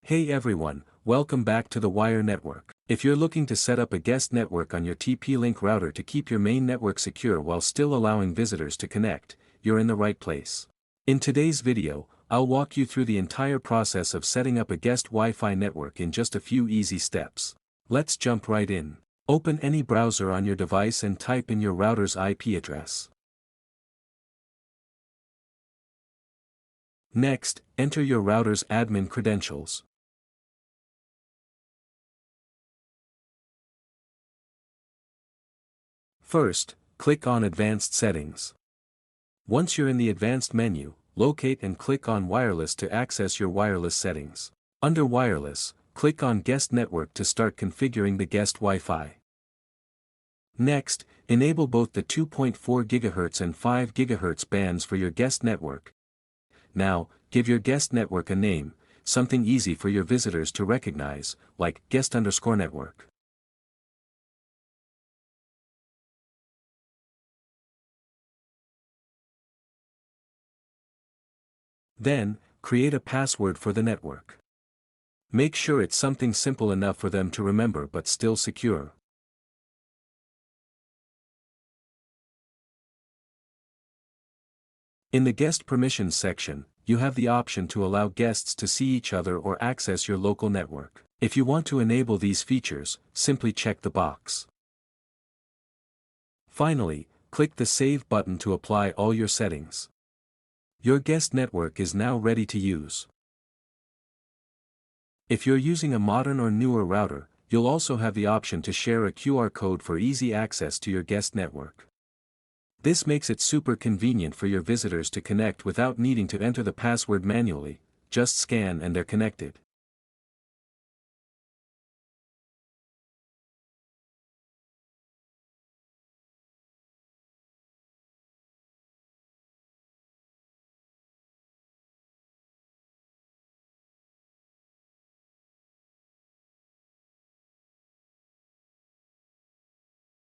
Hey everyone, welcome back to the Wire Network. If you're looking to set up a guest network on your TP-Link router to keep your main network secure while still allowing visitors to connect, you're in the right place. In today's video, I'll walk you through the entire process of setting up a guest Wi-Fi network in just a few easy steps. Let's jump right in. Open any browser on your device and type in your router's IP address. Next, enter your router's admin credentials. First, click on Advanced Settings. Once you're in the Advanced menu, locate and click on Wireless to access your wireless settings. Under Wireless, click on Guest Network to start configuring the guest Wi-Fi. Next, enable both the 2.4 GHz and 5 GHz bands for your guest network. Now, give your guest network a name, something easy for your visitors to recognize, like guest_network. Then, create a password for the network. Make sure it's something simple enough for them to remember but still secure. In the Guest Permissions section, you have the option to allow guests to see each other or access your local network. If you want to enable these features, simply check the box. Finally, click the Save button to apply all your settings. Your guest network is now ready to use. If you're using a modern or newer router, you'll also have the option to share a QR code for easy access to your guest network. This makes it super convenient for your visitors to connect without needing to enter the password manually, just scan and they're connected.